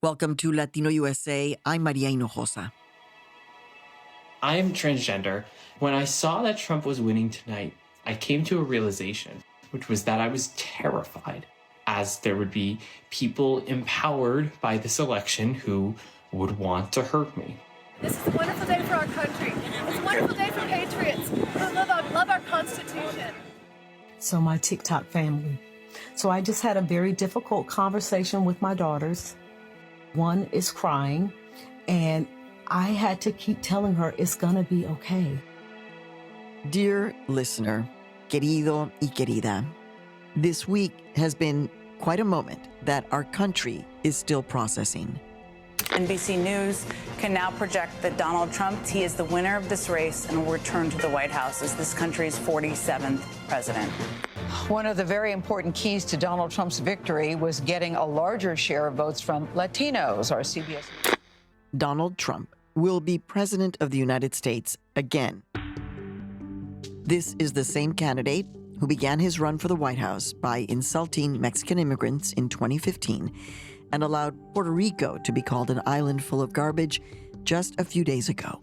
Welcome to Latino USA. I'm Maria Hinojosa. I am transgender. When I saw that Trump was winning tonight, I came to a realization, which was that I was terrified, as there would be people empowered by this election who would want to hurt me. This is a wonderful day for our country. It's a wonderful day for patriots who love our Constitution. So my TikTok family. So I just had a very difficult conversation with my daughters. One is crying, and I had to keep telling her it's gonna be okay. Dear listener, querido y querida, this week has been quite a moment that our country is still processing. NBC News can now project that Donald Trump, he is the winner of this race and will return to the White House as this country's 47th president. One of the very important keys to Donald Trump's victory was getting a larger share of votes from Latinos, our CBS. Donald Trump will be president of the United States again. This is the same candidate who began his run for the White House by insulting Mexican immigrants in 2015 and allowed Puerto Rico to be called an island full of garbage just a few days ago.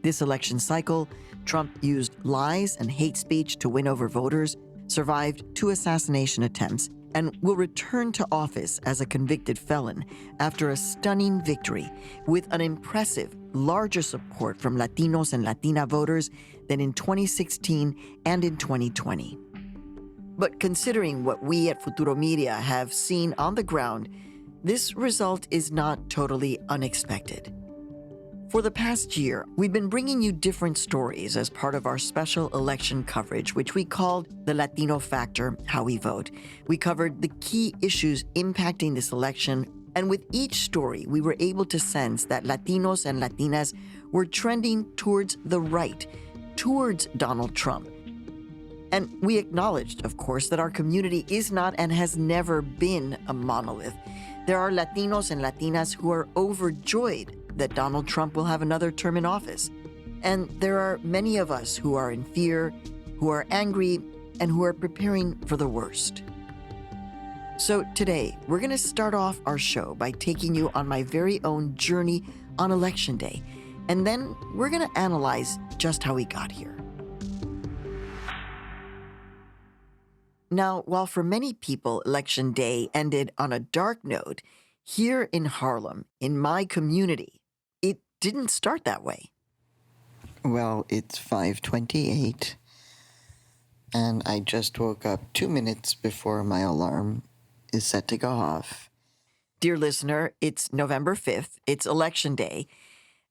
This election cycle, Trump used lies and hate speech to win over voters, survived 2 assassination attempts, and will return to office as a convicted felon after a stunning victory with an impressive, larger support from Latinos and Latina voters than in 2016 and in 2020. But considering what we at Futuro Media have seen on the ground, this result is not totally unexpected. For the past year, we've been bringing you different stories as part of our special election coverage, which we called the Latino Factor, How We Vote. We covered the key issues impacting this election, and with each story, we were able to sense that Latinos and Latinas were trending towards the right, towards Donald Trump. And we acknowledged, of course, that our community is not and has never been a monolith. There are Latinos and Latinas who are overjoyed that Donald Trump will have another term in office. And there are many of us who are in fear, who are angry, and who are preparing for the worst. So today, we're going to start off our show by taking you on my very own journey on Election Day. And then we're going to analyze just how we got here. Now, while for many people, Election Day ended on a dark note, here in Harlem, in my community, it didn't start that way. Well, it's 5:28, and I just woke up 2 minutes before my alarm is set to go off. Dear listener, it's November 5th, it's Election Day,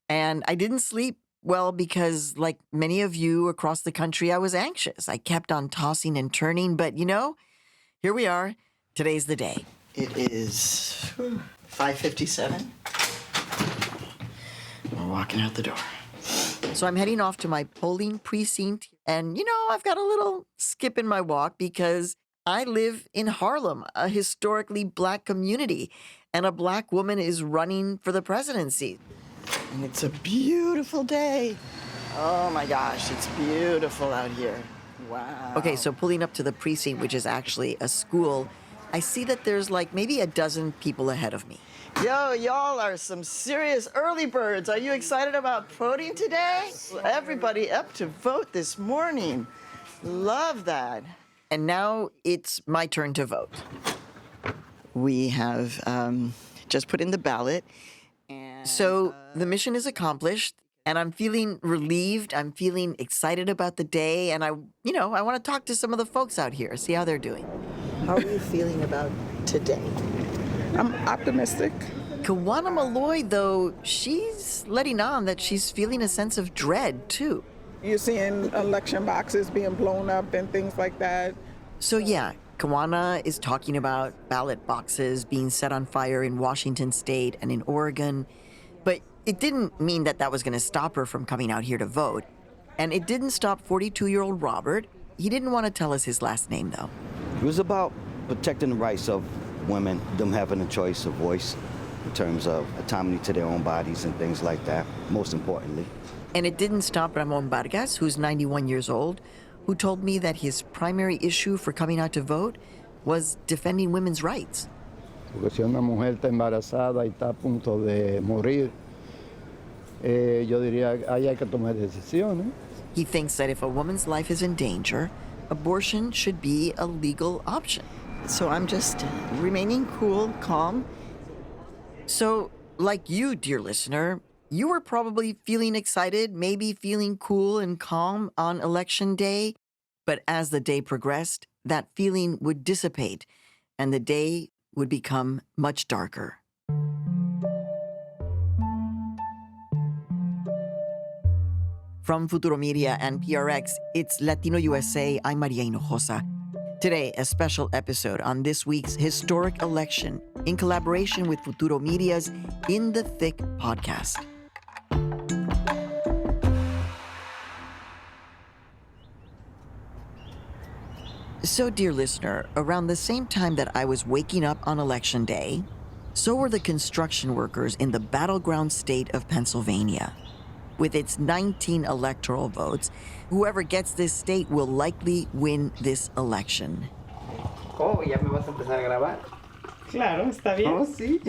and I didn't sleep well because, like many of you across the country, I was anxious. I kept on tossing and turning, but here we are. Today's the day. It is 5:57. We're walking out the door. So I'm heading off to my polling precinct, and I've got a little skip in my walk because I live in Harlem, a historically Black community, and a Black woman is running for the presidency. And it's a beautiful day. Oh my gosh, it's beautiful out here. Wow. Okay, so pulling up to the precinct, which is actually a school, I see that there's maybe a dozen people ahead of me. Yo, y'all are some serious early birds. Are you excited about voting today? Everybody up to vote this morning. Love that. And now it's my turn to vote. We have just put in the ballot. So the mission is accomplished, and I'm feeling relieved. I'm feeling excited about the day, and I want to talk to some of the folks out here, see how they're doing. How are you feeling about today? I'm optimistic. Kawana Malloy, though, she's letting on that she's feeling a sense of dread, too. You're seeing election boxes being blown up and things like that. So yeah, Kawana is talking about ballot boxes being set on fire in Washington State and in Oregon. But it didn't mean that was going to stop her from coming out here to vote. And it didn't stop 42-year-old Robert. He didn't want to tell us his last name, though. It was about protecting the rights of women, them having a choice of voice in terms of autonomy to their own bodies and things like that, most importantly. And it didn't stop Ramon Vargas, who's 91 years old, who told me that his primary issue for coming out to vote was defending women's rights. Porque si una mujer está embarazada y está a punto de morir, yo diría, ahí hay que tomar decisiones. He thinks that if a woman's life is in danger, abortion should be a legal option. So I'm just remaining cool, calm. So, like you, dear listener, you were probably feeling excited, maybe feeling cool and calm on election day. But as the day progressed, that feeling would dissipate and the day would become much darker. From Futuro Media and PRX, it's Latino USA. I'm Maria Hinojosa. Today, a special episode on this week's historic election in collaboration with Futuro Media's In the Thick podcast. So, dear listener, around the same time that I was waking up on Election Day, so were the construction workers in the battleground state of Pennsylvania. With its 19 electoral votes, whoever gets this state will likely win this election. Oh, ¿ya me vas a empezar a grabar? Claro, está bien. Oh, sí.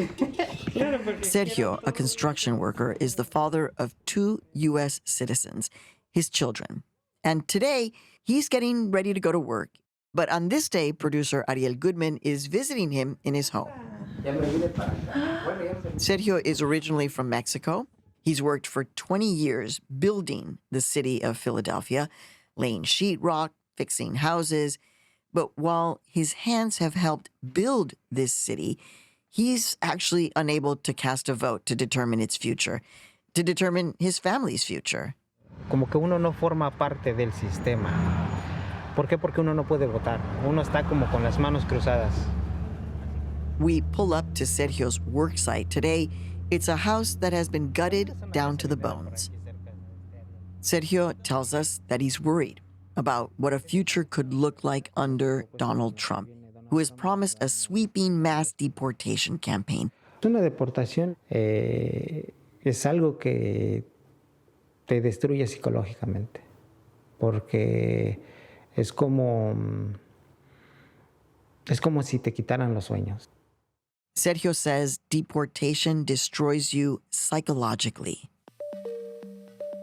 Claro, porque Sergio, a construction worker, is the father of 2 U.S. citizens, his children. And today, he's getting ready to go to work. But on this day, producer Ariel Goodman is visiting him in his home. Sergio is originally from Mexico. He's worked for 20 years building the city of Philadelphia, laying sheetrock, fixing houses. But while his hands have helped build this city, he's actually unable to cast a vote to determine its future, to determine his family's future. como que uno no forma parte del sistema. ¿Por qué? Porque uno no puede votar. Uno está como con las manos cruzadas. We pull up to Sergio's work site today. It's a house that has been gutted down to the bones. Sergio tells us that he's worried about what a future could look like under Donald Trump, who has promised a sweeping mass deportation campaign. Una deportación es algo que te destruye psicológicamente, porque es como si te quitaran los sueños. Sergio says deportation destroys you psychologically.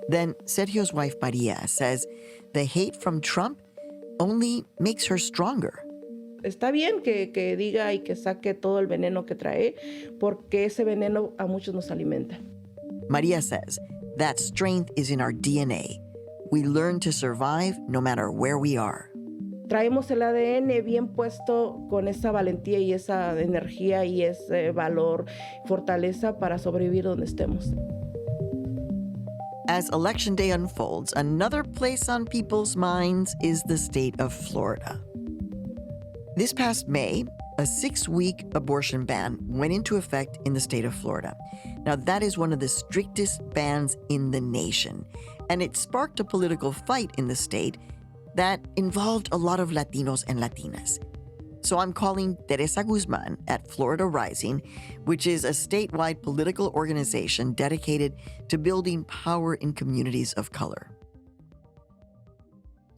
Then Sergio's wife Maria says the hate from Trump only makes her stronger. Está bien que diga y que saque todo el veneno que trae, porque ese veneno a muchos nos alimenta. Maria says that strength is in our DNA. We learn to survive no matter where we are. Traemos el ADN bien puesto con esa valentía y esa energía y ese valor, fortaleza para sobrevivir donde estemos. As Election Day unfolds, another place on people's minds is the state of Florida. This past May, a 6-week abortion ban went into effect in the state of Florida. Now, that is one of the strictest bans in the nation, and it sparked a political fight in the state that involved a lot of Latinos and Latinas. So I'm calling Teresa Guzman at Florida Rising, which is a statewide political organization dedicated to building power in communities of color.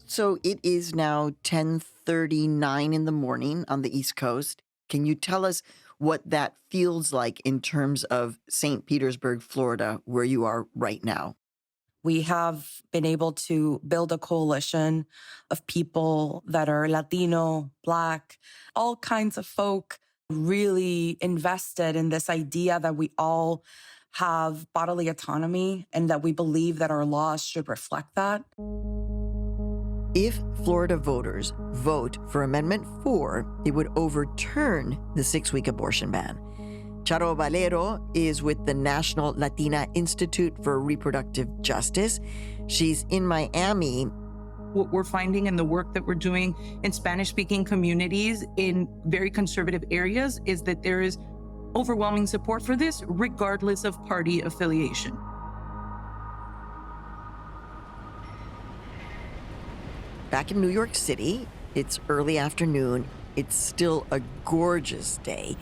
So it is now 10:39 in the morning on the East Coast. Can you tell us what that feels like in terms of St. Petersburg, Florida, where you are right now? We have been able to build a coalition of people that are Latino, Black, all kinds of folk really invested in this idea that we all have bodily autonomy and that we believe that our laws should reflect that. If Florida voters vote for Amendment 4, it would overturn the 6-week abortion ban. Charo Valero is with the National Latina Institute for Reproductive Justice. She's in Miami. What we're finding in the work that we're doing in Spanish-speaking communities in very conservative areas is that there is overwhelming support for this, regardless of party affiliation. Back in New York City, it's early afternoon. It's still a gorgeous day.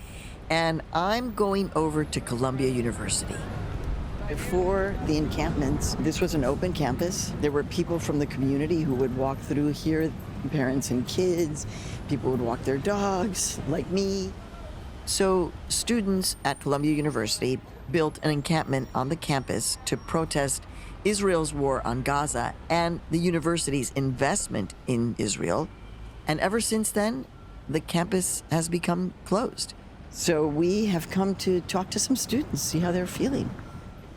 And I'm going over to Columbia University. Before the encampments, this was an open campus. There were people from the community who would walk through here, parents and kids. People would walk their dogs, like me. So students at Columbia University built an encampment on the campus to protest Israel's war on Gaza and the university's investment in Israel. And ever since then, the campus has become closed. So we have come to talk to some students, see how they're feeling.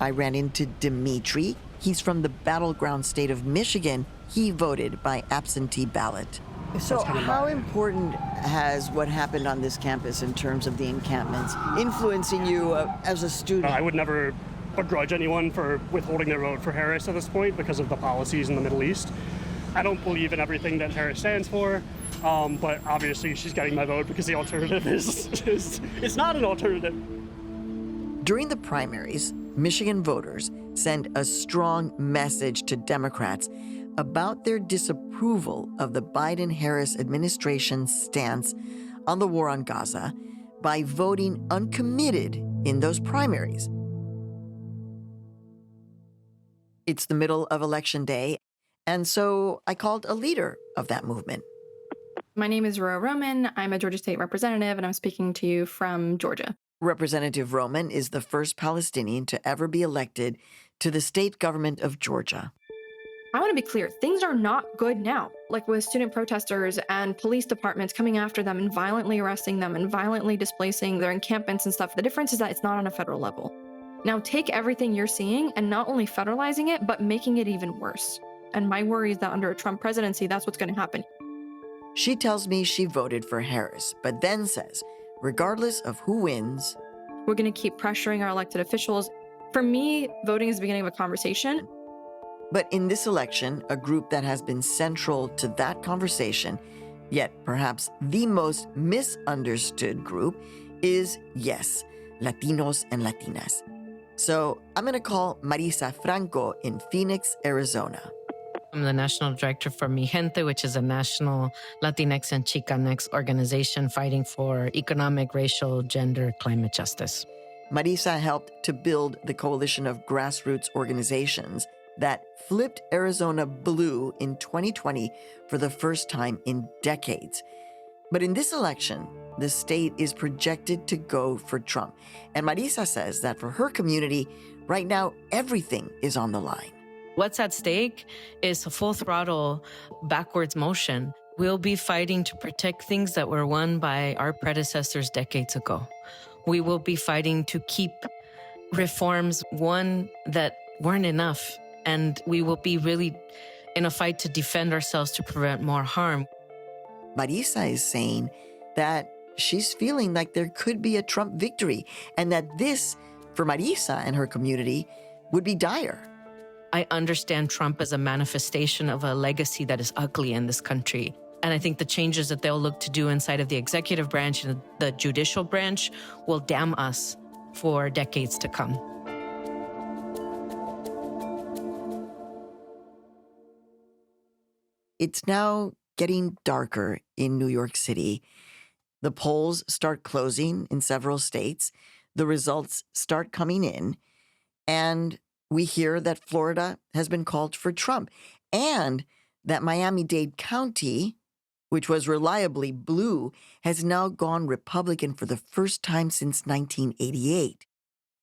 I ran into Dimitri. He's from the battleground state of Michigan. He voted by absentee ballot. So how important has what happened on this campus in terms of the encampments influencing you as a student? I would never begrudge anyone for withholding their vote for Harris at this point because of the policies in the Middle East. I don't believe in everything that Harris stands for, but obviously she's getting my vote because the alternative is not an alternative. During the primaries, Michigan voters send a strong message to Democrats about their disapproval of the Biden-Harris administration's stance on the war on Gaza by voting uncommitted in those primaries. It's the middle of Election Day, and so I called a leader of that movement. My name is Roa Roman. I'm a Georgia State representative, and I'm speaking to you from Georgia. Representative Roman is the first Palestinian to ever be elected to the state government of Georgia. I want to be clear, things are not good now. Like with student protesters and police departments coming after them and violently arresting them and violently displacing their encampments and stuff. The difference is that it's not on a federal level. Now take everything you're seeing and not only federalizing it, but making it even worse. And my worry is that under a Trump presidency, that's what's going to happen. She tells me she voted for Harris, but then says, regardless of who wins, we're going to keep pressuring our elected officials. For me, voting is the beginning of a conversation. But in this election, a group that has been central to that conversation, yet perhaps the most misunderstood group, is, yes, Latinos and Latinas. So I'm going to call Marisa Franco in Phoenix, Arizona. I'm the national director for Mi Gente, which is a national Latinx and Chicanx organization fighting for economic, racial, gender, climate justice. Marisa helped to build the coalition of grassroots organizations that flipped Arizona blue in 2020 for the first time in decades. But in this election, the state is projected to go for Trump. And Marisa says that for her community, right now, everything is on the line. What's at stake is a full throttle backwards motion. We'll be fighting to protect things that were won by our predecessors decades ago. We will be fighting to keep reforms won that weren't enough. And we will be really in a fight to defend ourselves to prevent more harm. Marisa is saying that she's feeling like there could be a Trump victory and that this, for Marisa and her community, would be dire. I understand Trump as a manifestation of a legacy that is ugly in this country. And I think the changes that they'll look to do inside of the executive branch and the judicial branch will damn us for decades to come. It's now getting darker in New York City. The polls start closing in several states. The results start coming in. And we hear that Florida has been called for Trump and that Miami-Dade County, which was reliably blue, has now gone Republican for the first time since 1988.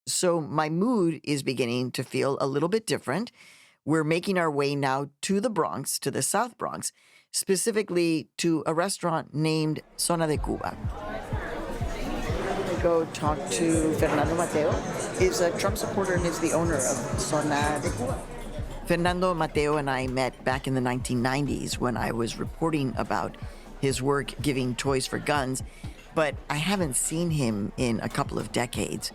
So my mood is beginning to feel a little bit different. We're making our way now to the Bronx, to the South Bronx, specifically to a restaurant named Zona de Cuba. Go talk to Fernando Mateo. He's a Trump supporter and is the owner of Zona de Cuba. Fernando Mateo and I met back in the 1990s when I was reporting about his work giving toys for guns, but I haven't seen him in a couple of decades.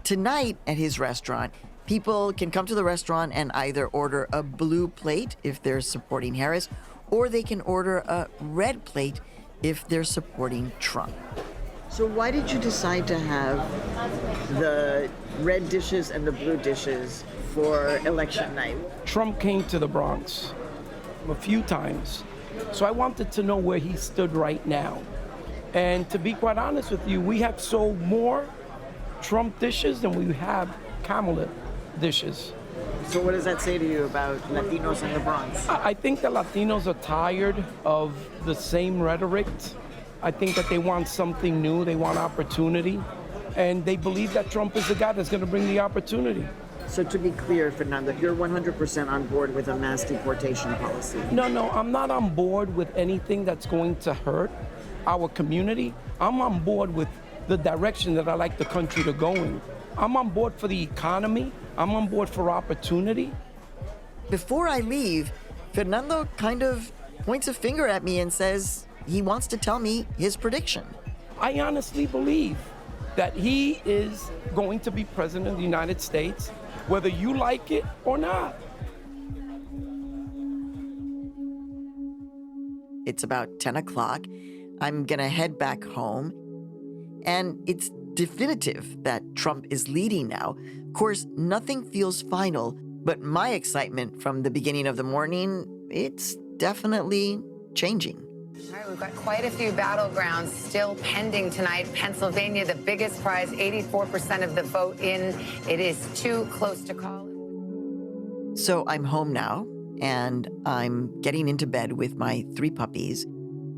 Tonight at his restaurant, people can come to the restaurant and either order a blue plate if they're supporting Harris, or they can order a red plate if they're supporting Trump. So why did you decide to have the red dishes and the blue dishes for election night? Trump came to the Bronx a few times, so I wanted to know where he stood right now. And to be quite honest with you, we have sold more Trump dishes than we have Kamala dishes. So what does that say to you about Latinos in the Bronx? I think the Latinos are tired of the same rhetoric I think that they want something new. They want opportunity. And they believe that Trump is the guy that's going to bring the opportunity. So to be clear, Fernando, you're 100% on board with a mass deportation policy. No, I'm not on board with anything that's going to hurt our community. I'm on board with the direction that I like the country to go in. I'm on board for the economy. I'm on board for opportunity. Before I leave, Fernando kind of points a finger at me and says he wants to tell me his prediction. I honestly believe that he is going to be president of the United States, whether you like it or not. It's about 10 o'clock. I'm gonna head back home. And it's definitive that Trump is leading now. Of course, nothing feels final, but my excitement from the beginning of the morning, it's definitely changing. All right, we've got quite a few battlegrounds still pending tonight. Pennsylvania, the biggest prize, 84% of the vote in. It is too close to call. So I'm home now, and I'm getting into bed with my 3 puppies.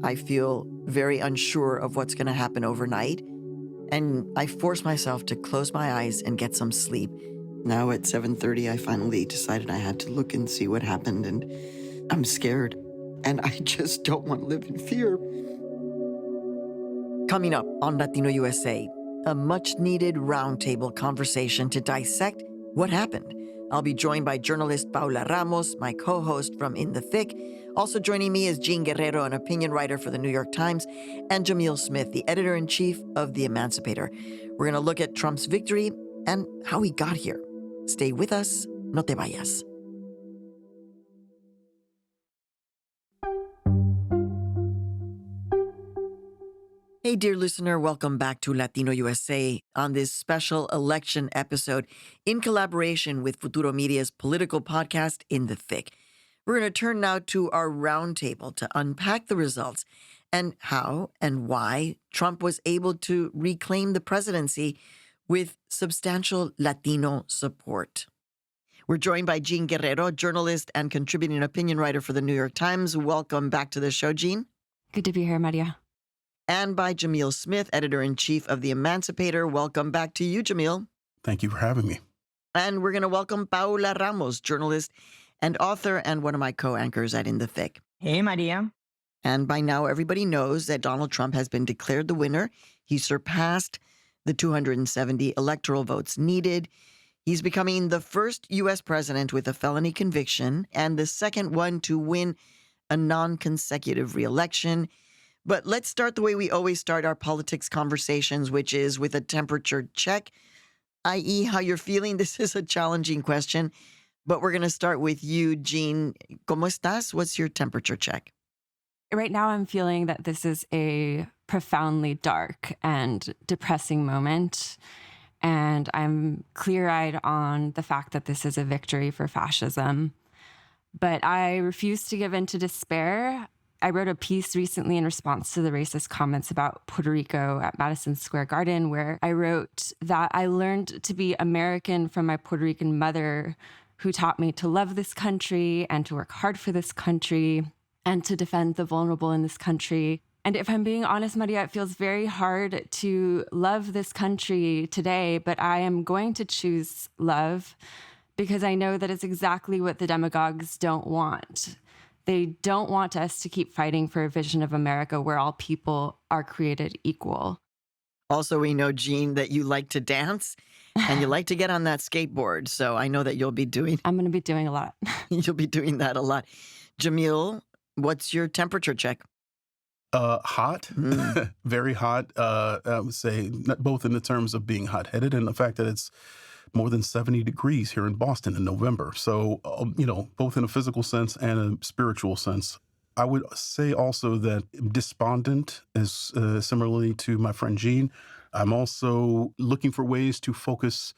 I feel very unsure of what's going to happen overnight, and I force myself to close my eyes and get some sleep. Now at 7:30, I finally decided I had to look and see what happened, and I'm scared. And I just don't want to live in fear. Coming up on Latino USA, a much-needed roundtable conversation to dissect what happened. I'll be joined by journalist Paola Ramos, my co-host from In the Thick. Also joining me is Jean Guerrero, an opinion writer for the New York Times, and Jamil Smith, the editor-in-chief of The Emancipator. We're going to look at Trump's victory and how he got here. Stay with us. No te vayas. Hey, dear listener, welcome back to Latino USA on this special election episode in collaboration with Futuro Media's political podcast, In the Thick. We're going to turn now to our roundtable to unpack the results and how and why Trump was able to reclaim the presidency with substantial Latino support. We're joined by Jean Guerrero, journalist and contributing opinion writer for the New York Times. Welcome back to the show, Jean. Good to be here, Maria. And by Jamil Smith, editor-in-chief of The Emancipator. Welcome back to you, Jamil. Thank you for having me. And we're going to welcome Paola Ramos, journalist and author and one of my co-anchors at In the Thick. Hey, Maria. And by now, everybody knows that Donald Trump has been declared the winner. He surpassed the 270 electoral votes needed. He's becoming the first U.S. president with a felony conviction and the second one to win a non-consecutive reelection. But let's start the way we always start our politics conversations, which is with a temperature check, i.e. how you're feeling. This is a challenging question, but we're going to start with you, Jean. ¿Cómo estás? What's your temperature check? Right now, I'm feeling that this is a profoundly dark and depressing moment. And I'm clear-eyed on the fact that this is a victory for fascism. But I refuse to give in to despair. I wrote a piece recently in response to the racist comments about Puerto Rico at Madison Square Garden, where I wrote that I learned to be American from my Puerto Rican mother, who taught me to love this country and to work hard for this country and to defend the vulnerable in this country. And if I'm being honest, Maria, it feels very hard to love this country today, but I am going to choose love because I know that it's exactly what the demagogues don't want. They don't want us to keep fighting for a vision of America where all people are created equal. Also, we know, Jean, that you like to dance and you like to get on that skateboard. So I know that you'll be doing... I'm going to be doing a lot. You'll be doing that a lot. Jamil, what's your temperature check? Hot, very hot. I would say both in the terms of being hot-headed and the fact that it's more than 70 degrees here in Boston in November. So, both in a physical sense and a spiritual sense. I would say also that despondent is similarly to my friend Jean. I'm also looking for ways to focus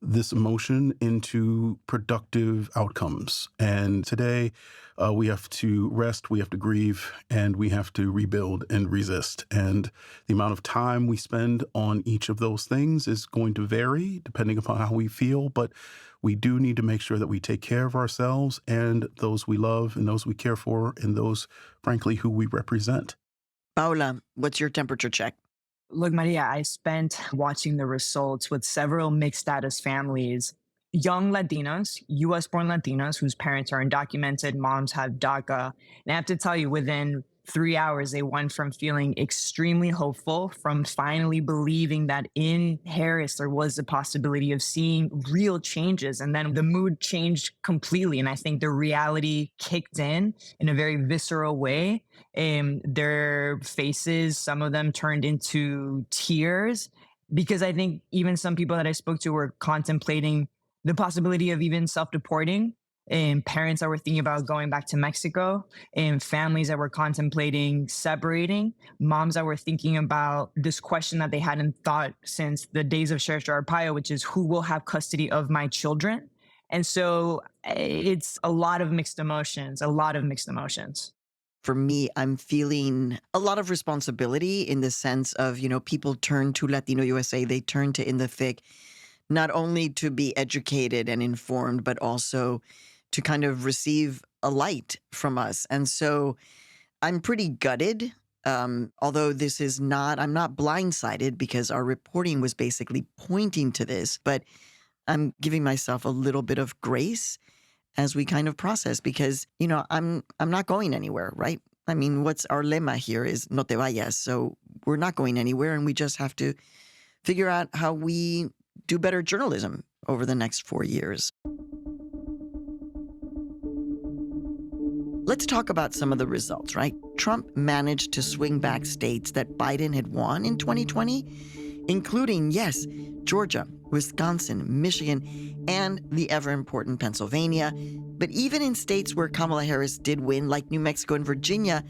this emotion into productive outcomes. And today we have to rest, we have to grieve, and we have to rebuild and resist. And the amount of time we spend on each of those things is going to vary depending upon how we feel. But we do need to make sure that we take care of ourselves and those we love and those we care for and those, frankly, who we represent. Paola, what's your temperature check? Look, Maria, I spent watching the results with several mixed status families, young Latinos, US born Latinos whose parents are undocumented, moms have DACA. And I have to tell you, within 3 hours, they went from feeling extremely hopeful, from finally believing that in Harris there was a possibility of seeing real changes. And then the mood changed completely. And I think the reality kicked in a very visceral way. Their faces, some of them turned into tears, because I think even some people that I spoke to were contemplating the possibility of even self-deporting, and parents that were thinking about going back to Mexico, and families that were contemplating separating, moms that were thinking about this question that they hadn't thought since the days of Sheriff Arpaio, which is who will have custody of my children? And so it's a lot of mixed emotions. For me, I'm feeling a lot of responsibility in the sense of, people turn to Latino USA, they turn to In the Thick, not only to be educated and informed, but also to kind of receive a light from us. And so I'm pretty gutted, although I'm not blindsided because our reporting was basically pointing to this, but I'm giving myself a little bit of grace as we kind of process because, I'm not going anywhere, right? I mean, what's our lema here is no te vayas. So we're not going anywhere, and we just have to figure out how we do better journalism over the next 4 years. Let's talk about some of the results, right? Trump managed to swing back states that Biden had won in 2020, including, yes, Georgia, Wisconsin, Michigan, and the ever-important Pennsylvania. But even in states where Kamala Harris did win, like New Mexico and Virginia,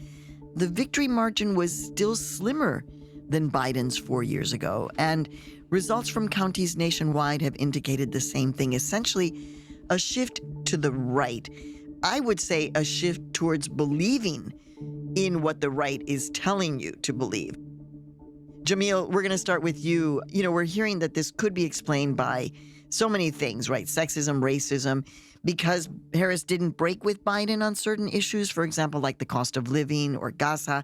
the victory margin was still slimmer than Biden's 4 years ago. And results from counties nationwide have indicated the same thing, essentially a shift to the right. I would say a shift towards believing in what the right is telling you to believe. Jamil, we're going to start with you. We're hearing that this could be explained by so many things, right? Sexism, racism, because Harris didn't break with Biden on certain issues, for example, like the cost of living or Gaza.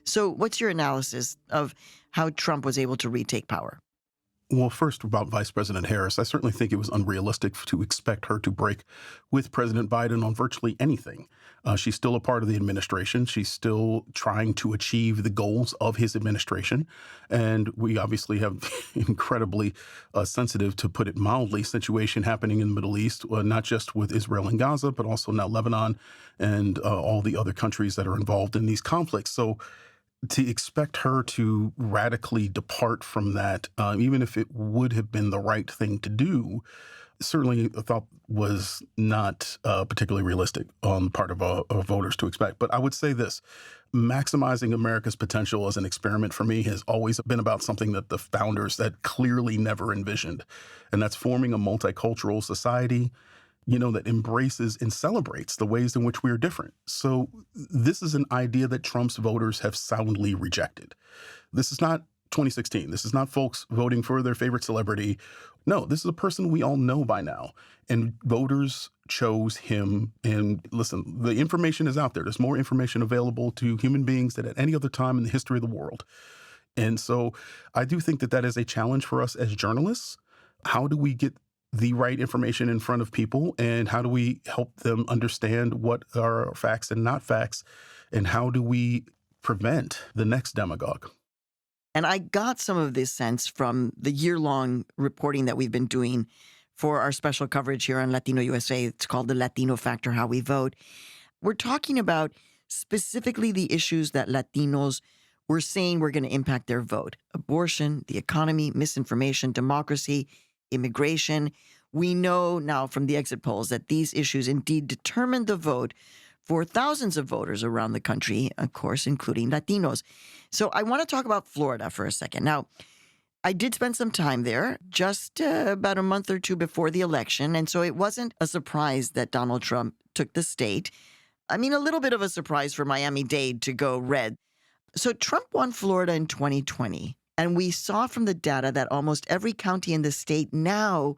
So what's your analysis of how Trump was able to retake power? Well, first about Vice President Harris, I certainly think it was unrealistic to expect her to break with President Biden on virtually anything. She's still a part of the administration. She's still trying to achieve the goals of his administration. And we obviously have incredibly sensitive, to put it mildly, situation happening in the Middle East, not just with Israel and Gaza, but also now Lebanon and all the other countries that are involved in these conflicts. So to expect her to radically depart from that, even if it would have been the right thing to do, certainly I thought was not particularly realistic on the part of voters to expect. But I would say this, maximizing America's potential as an experiment for me has always been about something that the founders had clearly never envisioned. And that's forming a multicultural society, that embraces and celebrates the ways in which we are different. So this is an idea that Trump's voters have soundly rejected. This is not 2016. This is not folks voting for their favorite celebrity. No, this is a person we all know by now. And voters chose him. And listen, the information is out there. There's more information available to human beings than at any other time in the history of the world. And so I do think that that is a challenge for us as journalists. How do we get the right information in front of people, and how do we help them understand what are facts and not facts, and how do we prevent the next demagogue? And I got some of this sense from the year-long reporting that we've been doing for our special coverage here on Latino USA. It's called the Latino Factor, How We Vote. We're talking about specifically the issues that Latinos were saying were going to impact their vote: abortion, the economy, misinformation, democracy, immigration. We know now from the exit polls that these issues indeed determined the vote for thousands of voters around the country, of course, including Latinos. So I want to talk about Florida for a second. Now, I did spend some time there just about a month or two before the election, and so it wasn't a surprise that Donald Trump took the state. I mean, a little bit of a surprise for Miami-Dade to go red. So Trump won Florida in 2020. And we saw from the data that almost every county in the state now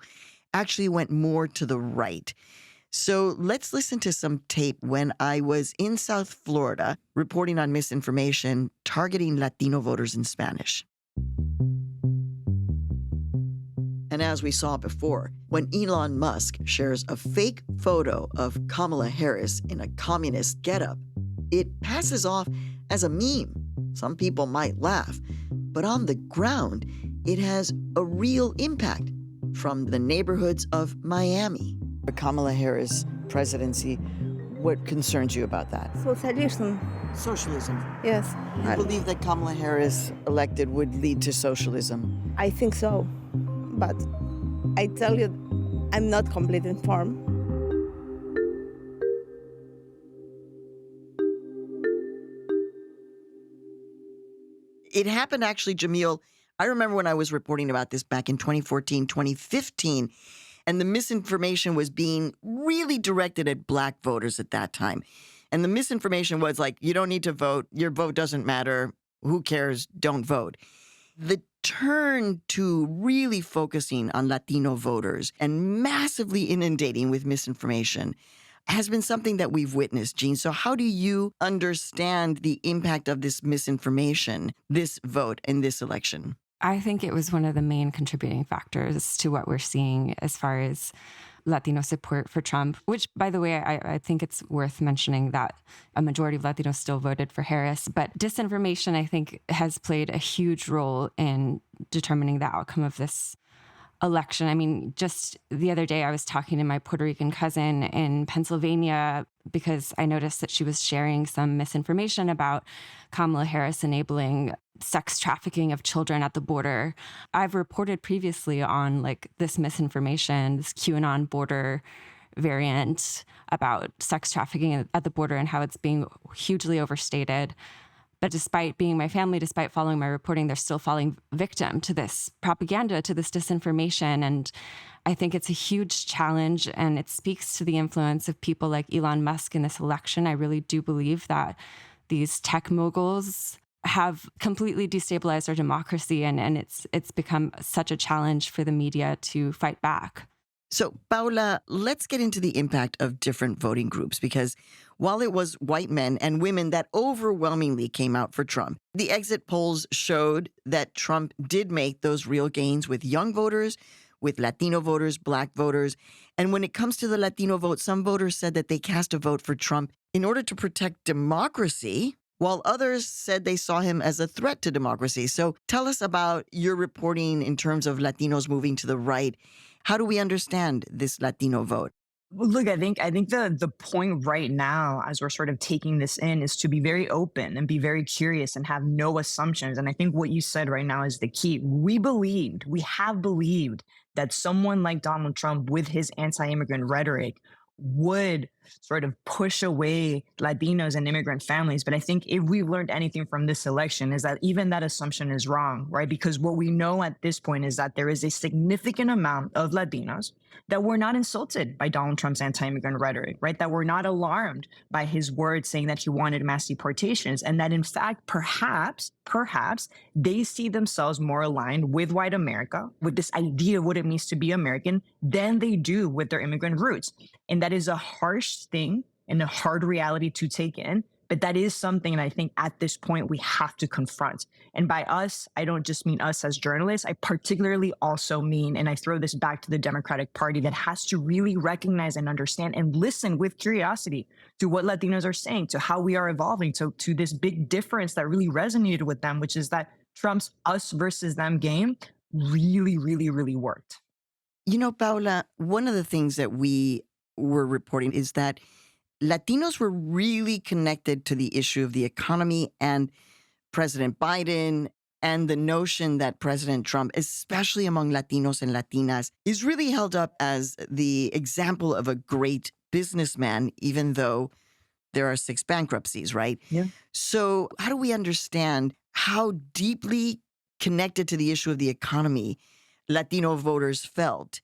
actually went more to the right. So let's listen to some tape when I was in South Florida reporting on misinformation targeting Latino voters in Spanish. And as we saw before, when Elon Musk shares a fake photo of Kamala Harris in a communist getup, it passes off as a meme. Some people might laugh, but on the ground, it has a real impact from the neighborhoods of Miami. The Kamala Harris presidency, what concerns you about that? Socialism. Socialism. Yes. You believe that Kamala Harris elected would lead to socialism? I think so. But I tell you, I'm not completely informed. It happened actually, Jamil. I remember when I was reporting about this back in 2014, 2015, and the misinformation was being really directed at Black voters at that time. And the misinformation was like, you don't need to vote. Your vote doesn't matter. Who cares? Don't vote. The turn to really focusing on Latino voters and massively inundating with misinformation has been something that we've witnessed, Jean. So how do you understand the impact of this misinformation, this vote, and this election? I think it was one of the main contributing factors to what we're seeing as far as Latino support for Trump, which, by the way, I think it's worth mentioning that a majority of Latinos still voted for Harris. But disinformation, I think, has played a huge role in determining the outcome of this election. I mean, just the other day, I was talking to my Puerto Rican cousin in Pennsylvania because I noticed that she was sharing some misinformation about Kamala Harris enabling sex trafficking of children at the border. I've reported previously on this misinformation, this QAnon border variant about sex trafficking at the border and how it's being hugely overstated. But despite being my family, despite following my reporting, they're still falling victim to this propaganda, to this disinformation. And I think it's a huge challenge, and it speaks to the influence of people like Elon Musk in this election. I really do believe that these tech moguls have completely destabilized our democracy, and it's become such a challenge for the media to fight back. So, Paola, let's get into the impact of different voting groups, because while it was white men and women that overwhelmingly came out for Trump, the exit polls showed that Trump did make those real gains with young voters, with Latino voters, Black voters. And when it comes to the Latino vote, some voters said that they cast a vote for Trump in order to protect democracy, while others said they saw him as a threat to democracy. So tell us about your reporting in terms of Latinos moving to the right. How do we understand this Latino vote? Well, look, I think the point right now, as we're sort of taking this in, is to be very open and be very curious and have no assumptions. And I think what you said right now is the key. We have believed that someone like Donald Trump, with his anti-immigrant rhetoric, would sort of push away Latinos and immigrant families. But I think if we've learned anything from this election is that even that assumption is wrong, right? Because what we know at this point is that there is a significant amount of Latinos that were not insulted by Donald Trump's anti-immigrant rhetoric, right? That were not alarmed by his words saying that he wanted mass deportations, and that in fact, perhaps they see themselves more aligned with white America, with this idea of what it means to be American, than they do with their immigrant roots. And that is a harsh thing and a hard reality to take in. But that is something that I think at this point we have to confront. And by us, I don't just mean us as journalists. I particularly also mean, and I throw this back to the Democratic Party, that has to really recognize and understand and listen with curiosity to what Latinos are saying, to how we are evolving, to this big difference that really resonated with them, which is that Trump's us versus them game really, really, really worked. You know, Paola, one of the things that we were reporting is that Latinos were really connected to the issue of the economy and President Biden, and the notion that President Trump, especially among Latinos and Latinas, is really held up as the example of a great businessman, even though there are 6 bankruptcies, right? Yeah. So how do we understand how deeply connected to the issue of the economy Latino voters felt?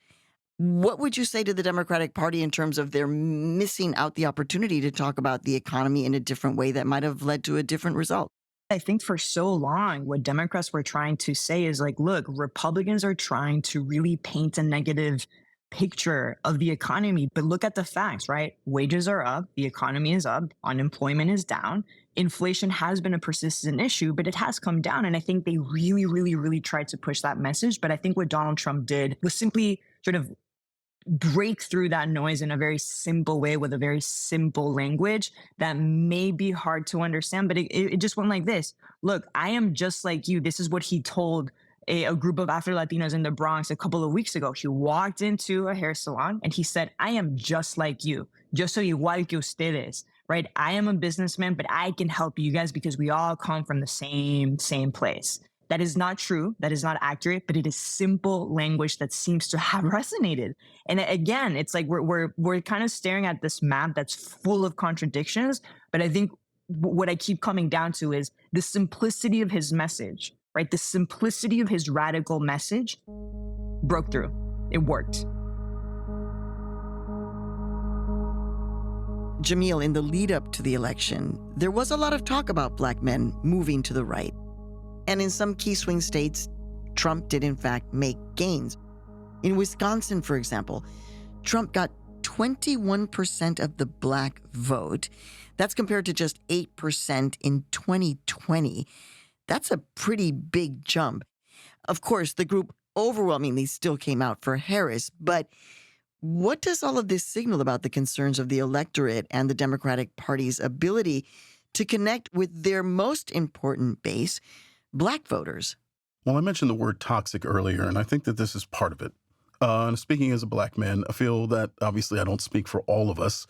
What would you say to the Democratic Party in terms of their missing out the opportunity to talk about the economy in a different way that might have led to a different result? I think for so long, what Democrats were trying to say is like, look, Republicans are trying to really paint a negative picture of the economy, but look at the facts, right? Wages are up, the economy is up, unemployment is down. Inflation has been a persistent issue, but it has come down. And I think they really, really, really tried to push that message. But I think what Donald Trump did was simply sort of break through that noise in a very simple way with a very simple language that may be hard to understand, but it just went like this. Look, I am just like you. This is what he told a group of Afro-Latinos in the Bronx a couple of weeks ago. He walked into a hair salon and he said, I am just like you. Yo soy igual que ustedes, right? I am a businessman, but I can help you guys because we all come from the same place. That is not true. That is not accurate, but it is simple language that seems to have resonated. And again, it's like we're kind of staring at this map that's full of contradictions. But I think what I keep coming down to is the simplicity of his message, right? The simplicity of his radical message broke through. It worked. Jamil, in the lead up to the election, there was a lot of talk about Black men moving to the right. And in some key swing states, Trump did in fact make gains. In Wisconsin, for example, Trump got 21% of the Black vote. That's compared to just 8% in 2020. That's a pretty big jump. Of course, the group overwhelmingly still came out for Harris, but what does all of this signal about the concerns of the electorate and the Democratic Party's ability to connect with their most important base, Black voters? Well, I mentioned the word toxic earlier, and I think that this is part of it. And speaking as a Black man, I feel that obviously I don't speak for all of us,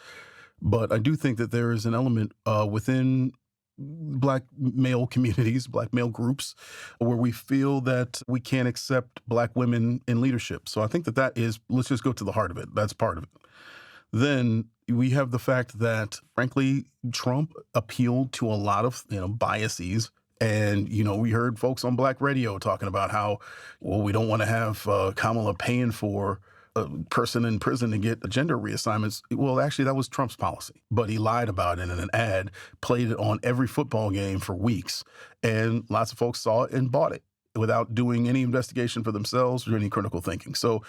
but I do think that there is an element within Black male communities, Black male groups, where we feel that we can't accept Black women in leadership. So I think that is, let's just go to the heart of it. That's part of it. Then we have the fact that, frankly, Trump appealed to a lot of, biases. And, we heard folks on Black radio talking about how, well, we don't want to have Kamala paying for a person in prison to get gender reassignments. Well, actually, that was Trump's policy. But he lied about it in an ad, played it on every football game for weeks. And lots of folks saw it and bought it without doing any investigation for themselves or any critical thinking. So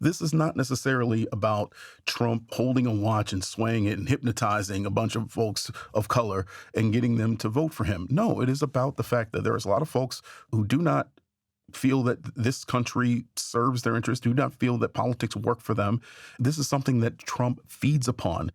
this is not necessarily about Trump holding a watch and swaying it and hypnotizing a bunch of folks of color and getting them to vote for him. No, it is about the fact that there is a lot of folks who do not feel that this country serves their interests, do not feel that politics work for them. This is something that Trump feeds upon.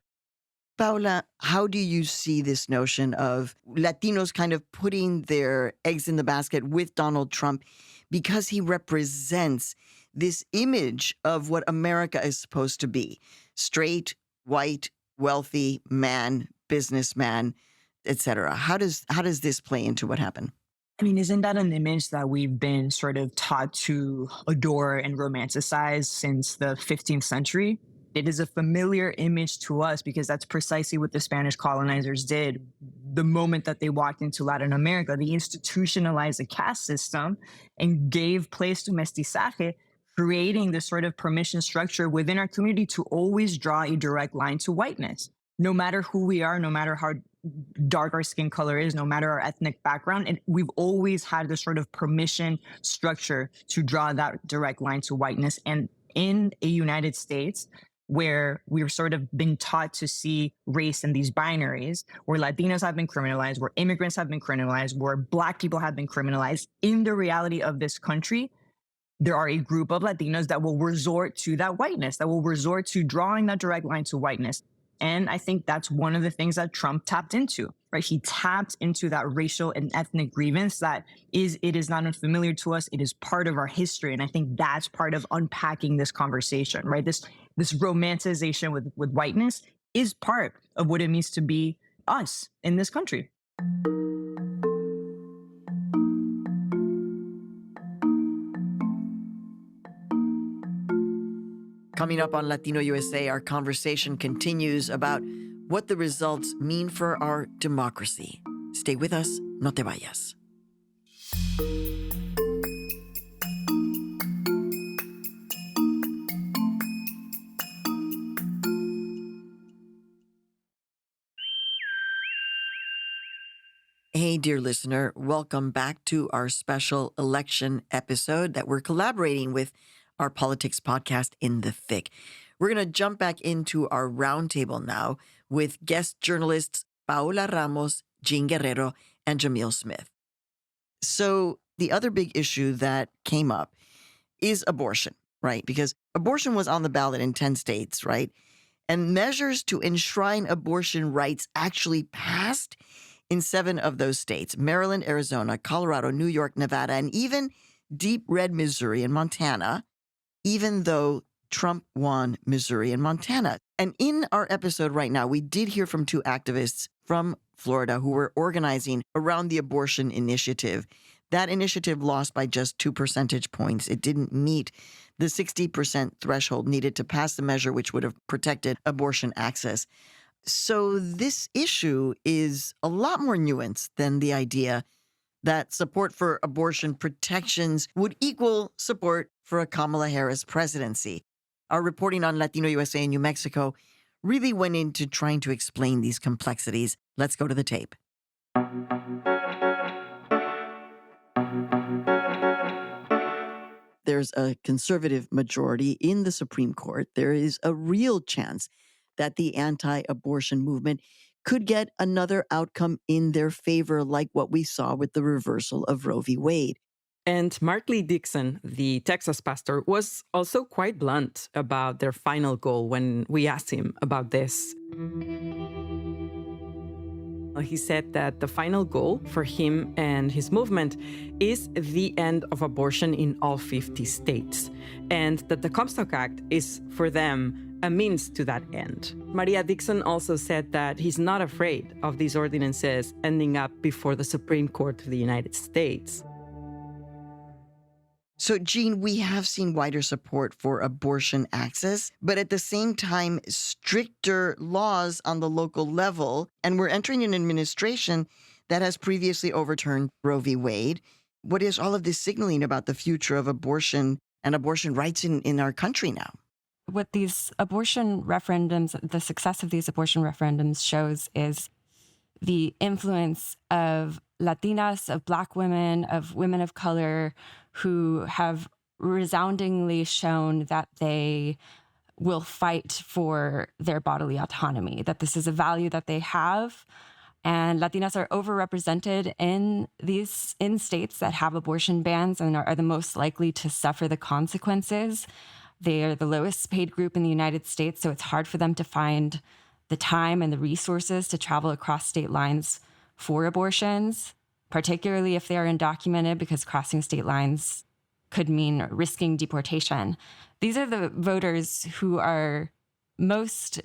Paola, how do you see this notion of Latinos kind of putting their eggs in the basket with Donald Trump because he represents this image of what America is supposed to be? Straight, white, wealthy man, businessman, etc. How does this play into what happened? I mean, isn't that an image that we've been sort of taught to adore and romanticize since the 15th century? It is a familiar image to us because that's precisely what the Spanish colonizers did. The moment that they walked into Latin America, they institutionalized a caste system and gave place to mestizaje, creating this sort of permission structure within our community to always draw a direct line to whiteness. No matter who we are, no matter how dark our skin color is, no matter our ethnic background, and we've always had this sort of permission structure to draw that direct line to whiteness. And in a United States, where we've sort of been taught to see race in these binaries, where Latinos have been criminalized, where immigrants have been criminalized, where Black people have been criminalized, in the reality of this country, there are a group of Latinos that will resort to that whiteness, that will resort to drawing that direct line to whiteness. And I think that's one of the things that Trump tapped into, right? He tapped into that racial and ethnic grievance it is not unfamiliar to us. It is part of our history. And I think that's part of unpacking this conversation, right? This romanticization with whiteness is part of what it means to be us in this country. Coming up on Latino USA, our conversation continues about what the results mean for our democracy. Stay with us, no te vayas. Hey, dear listener, welcome back to our special election episode that we're collaborating with our politics podcast In the Thick. We're going to jump back into our roundtable now with guest journalists Paola Ramos, Jean Guerrero, and Jamil Smith. So the other big issue that came up is abortion, right? Because abortion was on the ballot in 10 states, right? And measures to enshrine abortion rights actually passed in 7 of those states: Maryland, Arizona, Colorado, New York, Nevada, and even deep red Missouri and Montana, even though Trump won Missouri and Montana. And in our episode right now, we did hear from 2 activists from Florida who were organizing around the abortion initiative. That initiative lost by just 2 percentage points. It didn't meet the 60% threshold needed to pass the measure which would have protected abortion access. So this issue is a lot more nuanced than the idea that support for abortion protections would equal support for a Kamala Harris presidency. Our reporting on Latino USA in New Mexico really went into trying to explain these complexities. Let's go to the tape. There's a conservative majority in the Supreme Court. There is a real chance that the anti-abortion movement could get another outcome in their favor, like what we saw with the reversal of Roe v. Wade. And Mark Lee Dixon, the Texas pastor, was also quite blunt about their final goal when we asked him about this. He said that the final goal for him and his movement is the end of abortion in all 50 states, and that the Comstock Act is, for them, a means to that end. Maria Dixon also said that he's not afraid of these ordinances ending up before the Supreme Court of the United States. So, Jean, we have seen wider support for abortion access, but at the same time, stricter laws on the local level. And we're entering an administration that has previously overturned Roe v. Wade. What is all of this signaling about the future of abortion and abortion rights in our country now? What these abortion referendums, the success of these abortion referendums shows is the influence of Latinas, of Black women, of women of color who have resoundingly shown that they will fight for their bodily autonomy, that this is a value that they have. And Latinas are overrepresented in states that have abortion bans and are the most likely to suffer the consequences. They are the lowest paid group in the United States, so it's hard for them to find the time and the resources to travel across state lines for abortions, particularly if they are undocumented, because crossing state lines could mean risking deportation. These are the voters who are most,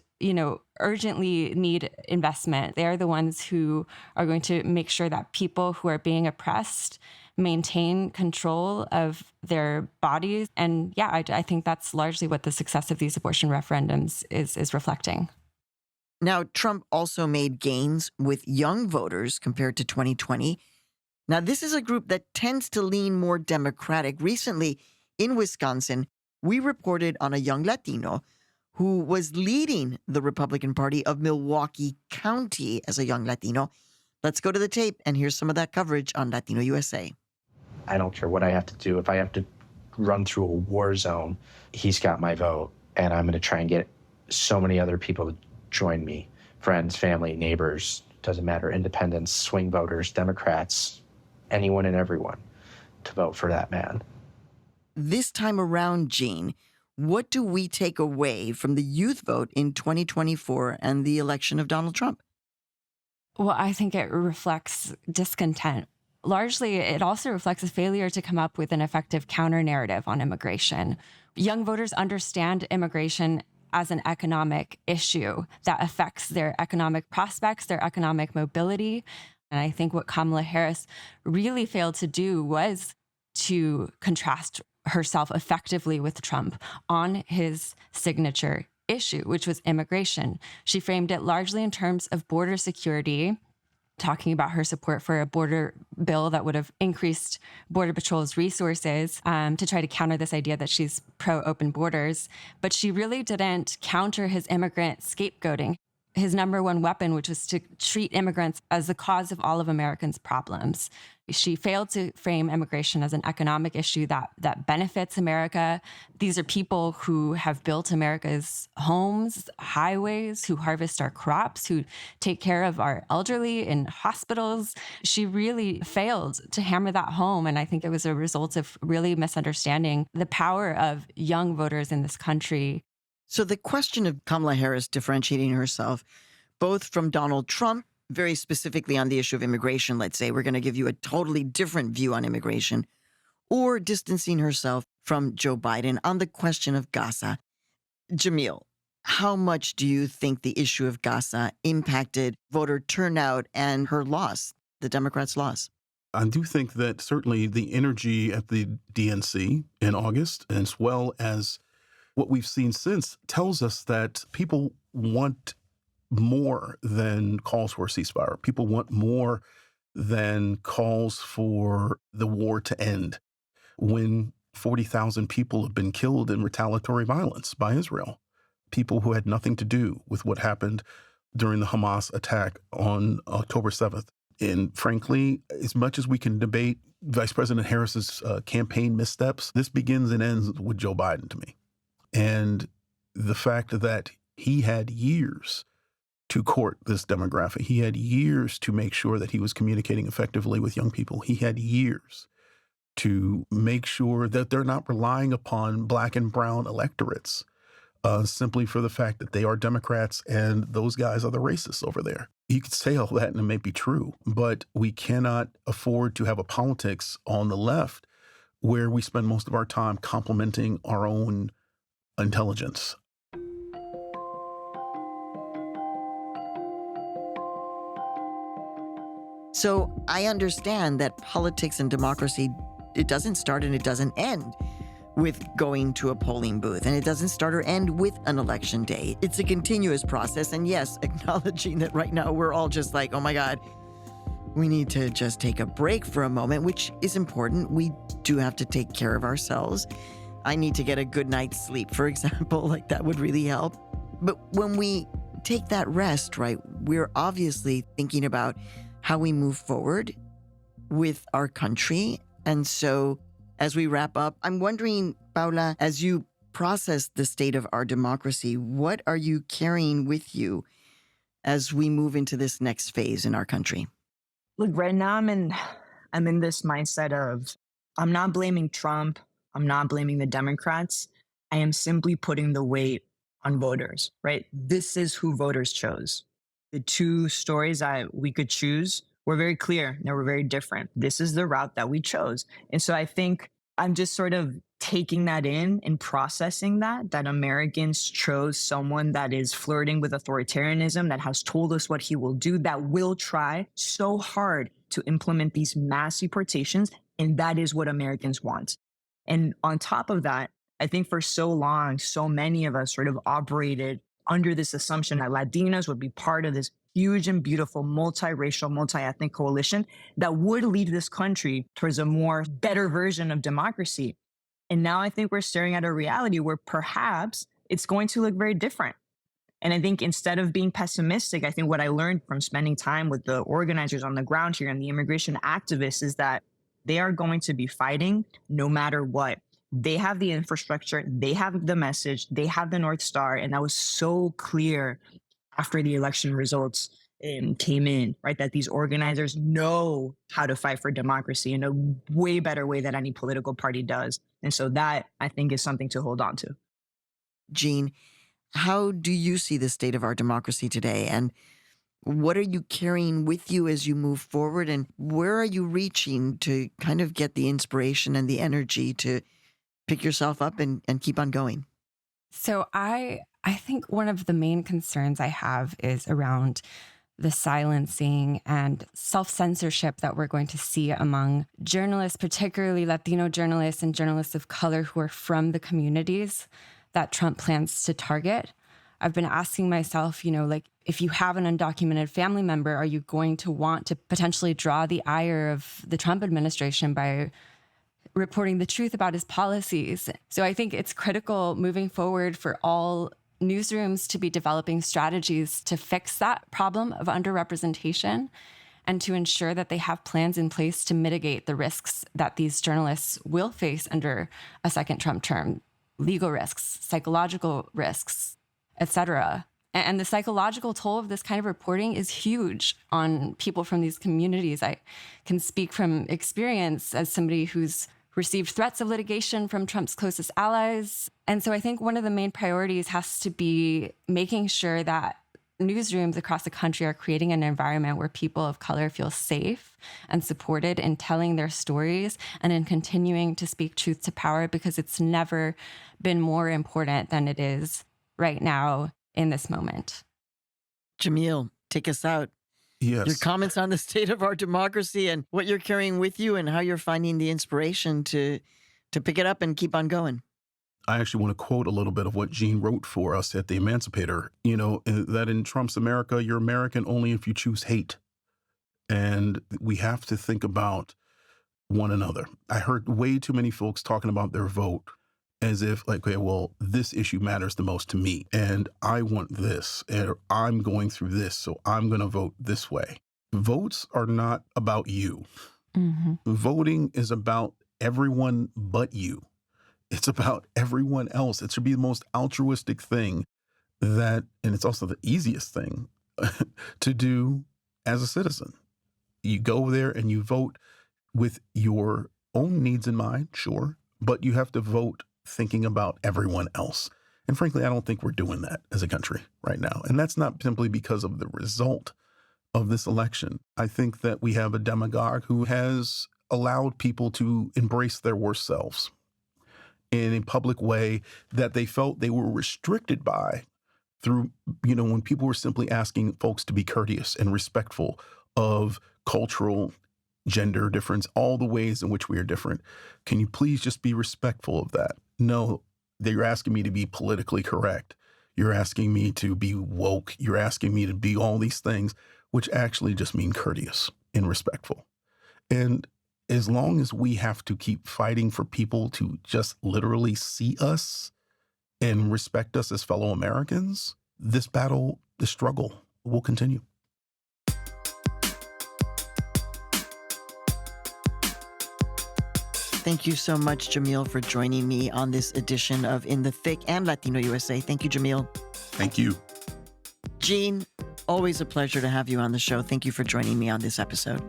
urgently need investment. They are the ones who are going to make sure that people who are being oppressed maintain control of their bodies. And yeah, I think that's largely what the success of these abortion referendums is reflecting. Now, Trump also made gains with young voters compared to 2020. Now, this is a group that tends to lean more Democratic. Recently, in Wisconsin, we reported on a young Latino who was leading the Republican Party of Milwaukee County as a young Latino. Let's go to the tape and here's some of that coverage on Latino USA. I don't care what I have to do. If I have to run through a war zone, he's got my vote. And I'm going to try and get so many other people to join me. Friends, family, neighbors, doesn't matter, independents, swing voters, Democrats, anyone and everyone to vote for that man. This time around, Jean, what do we take away from the youth vote in 2024 and the election of Donald Trump? Well, I think it reflects discontent. Largely, it also reflects a failure to come up with an effective counter-narrative on immigration. Young voters understand immigration as an economic issue that affects their economic prospects, their economic mobility. And I think what Kamala Harris really failed to do was to contrast herself effectively with Trump on his signature issue, which was immigration. She framed it largely in terms of border security, talking about her support for a border bill that would have increased Border Patrol's resources to try to counter this idea that she's pro-open borders. But she really didn't counter his immigrant scapegoating. his number one weapon, which was to treat immigrants as the cause of all of Americans' problems. She failed to frame immigration as an economic issue that benefits America. These are people who have built America's homes, highways, who harvest our crops, who take care of our elderly in hospitals. She really failed to hammer that home. And I think it was a result of really misunderstanding the power of young voters in this country. So the question of Kamala Harris differentiating herself both from Donald Trump, very specifically on the issue of immigration, let's say, we're going to give you a totally different view on immigration, or distancing herself from Joe Biden on the question of Gaza. Jamil, how much do you think the issue of Gaza impacted voter turnout and her loss, the Democrats' loss? I do think that certainly the energy at the DNC in August, as well as what we've seen since, tells us that people want more than calls for a ceasefire. People want more than calls for the war to end. When 40,000 people have been killed in retaliatory violence by Israel, people who had nothing to do with what happened during the Hamas attack on October 7th. And frankly, as much as we can debate Vice President Harris's campaign missteps, this begins and ends with Joe Biden to me. And the fact that he had years to court this demographic. He had years to make sure that he was communicating effectively with young people. He had years to make sure that they're not relying upon black and brown electorates simply for the fact that they are Democrats and those guys are the racists over there. You could say all that and it may be true, but we cannot afford to have a politics on the left where we spend most of our time complimenting our own intelligence. So I understand that politics and democracy, it doesn't start and it doesn't end with going to a polling booth, and it doesn't start or end with an election day. It's a continuous process. And yes, acknowledging that right now we're all just like, oh my God, we need to just take a break for a moment, which is important. We do have to take care of ourselves. I need to get a good night's sleep, for example, like that would really help. But when we take that rest, right, we're obviously thinking about how we move forward with our country. And so as we wrap up, I'm wondering, Paola, as you process the state of our democracy, what are you carrying with you as we move into this next phase in our country? Look, right now I'm in this mindset of, I'm not blaming Trump. I'm not blaming the Democrats. I am simply putting the weight on voters, right? This is who voters chose. The two stories that we could choose were very clear. They were very different. This is the route that we chose. And so I think I'm just sort of taking that in and processing that Americans chose someone that is flirting with authoritarianism, that has told us what he will do, that will try so hard to implement these mass deportations. And that is what Americans want. And on top of that, I think for so long, so many of us sort of operated under this assumption that Latinos would be part of this huge and beautiful multiracial, multi-ethnic coalition that would lead this country towards a more better version of democracy. And now I think we're staring at a reality where perhaps it's going to look very different. And I think instead of being pessimistic, I think what I learned from spending time with the organizers on the ground here and the immigration activists is that they are going to be fighting no matter what. They have the infrastructure, they have the message, they have the North Star. And that was so clear after the election results came in, right? That these organizers know how to fight for democracy in a way better way than any political party does. And so that, I think, is something to hold on to. Jean, how do you see the state of our democracy today? And what are you carrying with you as you move forward? And where are you reaching to kind of get the inspiration and the energy to pick yourself up and keep on going? So I think one of the main concerns I have is around the silencing and self-censorship that we're going to see among journalists, particularly Latino journalists and journalists of color who are from the communities that Trump plans to target. I've been asking myself, like, if you have an undocumented family member, are you going to want to potentially draw the ire of the Trump administration by reporting the truth about his policies? So I think it's critical moving forward for all newsrooms to be developing strategies to fix that problem of underrepresentation and to ensure that they have plans in place to mitigate the risks that these journalists will face under a second Trump term, legal risks, psychological risks, etc. And the psychological toll of this kind of reporting is huge on people from these communities. I can speak from experience as somebody who's received threats of litigation from Trump's closest allies. And so I think one of the main priorities has to be making sure that newsrooms across the country are creating an environment where people of color feel safe and supported in telling their stories and in continuing to speak truth to power, because it's never been more important than it is right now in this moment. Jamil, take us out. Yes. Your comments on the state of our democracy and what you're carrying with you and how you're finding the inspiration to pick it up and keep on going. I actually want to quote a little bit of what Jean wrote for us at The Emancipator, that in Trump's America, you're American only if you choose hate. And we have to think about one another. I heard way too many folks talking about their vote as if like, okay, well, this issue matters the most to me and I want this, and I'm going through this, so I'm going to vote this way. Votes are not about you. Mm-hmm. Voting is about everyone but you. It's about everyone else. It should be the most altruistic thing and it's also the easiest thing to do as a citizen. You go there and you vote with your own needs in mind, sure, but you have to vote thinking about everyone else. And frankly, I don't think we're doing that as a country right now. And that's not simply because of the result of this election. I think that we have a demagogue who has allowed people to embrace their worst selves in a public way that they felt they were restricted by through, when people were simply asking folks to be courteous and respectful of cultural, gender difference, all the ways in which we are different. Can you please just be respectful of that? No, you're asking me to be politically correct. You're asking me to be woke. You're asking me to be all these things, which actually just mean courteous and respectful. And as long as we have to keep fighting for people to just literally see us and respect us as fellow Americans, this battle, this struggle will continue. Thank you so much, Jamil, for joining me on this edition of In the Thick and Latino USA. Thank you, Jamil. Thank you. Jean, always a pleasure to have you on the show. Thank you for joining me on this episode.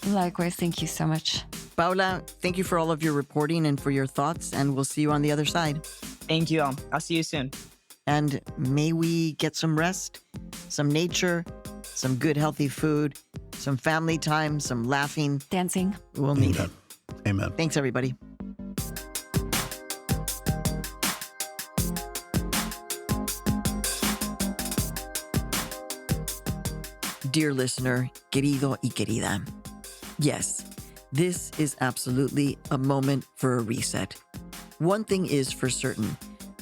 Likewise, thank you so much. Paola, thank you for all of your reporting and for your thoughts, and we'll see you on the other side. Thank you all. I'll see you soon. And may we get some rest, some nature, some good, healthy food, some family time, some laughing. Dancing. We'll need it. Amen. Thanks, everybody. Dear listener, querido y querida. Yes, this is absolutely a moment for a reset. One thing is for certain,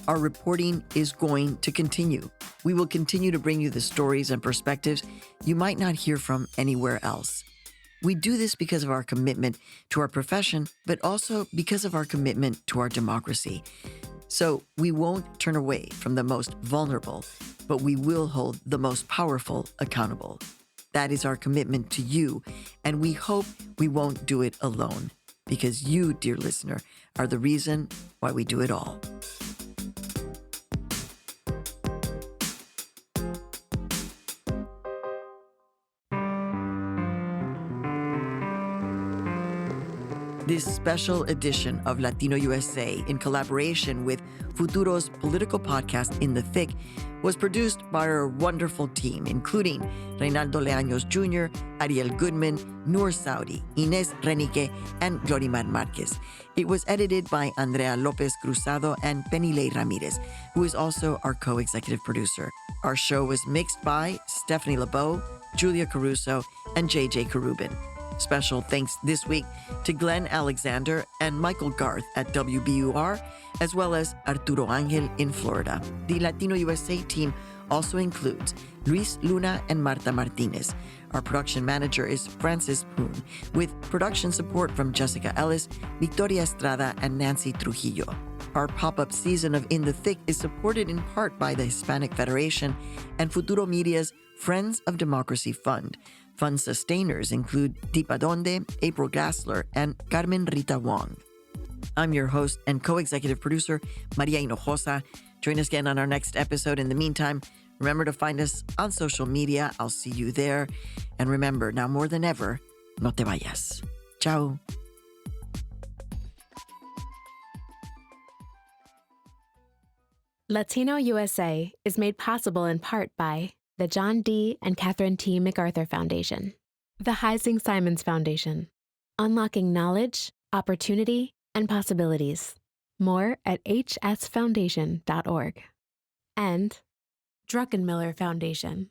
our reporting is going to continue. We will continue to bring you the stories and perspectives you might not hear from anywhere else. We do this because of our commitment to our profession, but also because of our commitment to our democracy. So we won't turn away from the most vulnerable, but we will hold the most powerful accountable. That is our commitment to you, and we hope we won't do it alone, because you, dear listener, are the reason why we do it all. This special edition of Latino USA, in collaboration with Futuro's political podcast In the Thick, was produced by our wonderful team, including Reynaldo Leaños Jr., Ariel Goodman, Noor Saudi, Inés Renique, and Glorimar Marquez. It was edited by Andrea Lopez Cruzado and Penilei Ramirez, who is also our co-executive producer. Our show was mixed by Stephanie LeBeau, Julia Caruso, and JJ Karubin. Special thanks this week to Glenn Alexander and Michael Garth at WBUR, as well as Arturo Angel in Florida. The Latino USA team also includes Luis Luna and Marta Martinez. Our production manager is Francis Poon, with production support from Jessica Ellis, Victoria Estrada, and Nancy Trujillo. Our pop-up season of In the Thick is supported in part by the Hispanic Federation and Futuro Media's Friends of Democracy Fund. Fund sustainers include Deepa Donde, April Gassler, and Carmen Rita Wong. I'm your host and co-executive producer, Maria Hinojosa. Join us again on our next episode. In the meantime, remember to find us on social media. I'll see you there. And remember, now more than ever, no te vayas. Ciao. Latino USA is made possible in part by the John D. and Catherine T. MacArthur Foundation, the Heising Simons Foundation, unlocking knowledge, opportunity, and possibilities. More at hsfoundation.org. And Druckenmiller Foundation.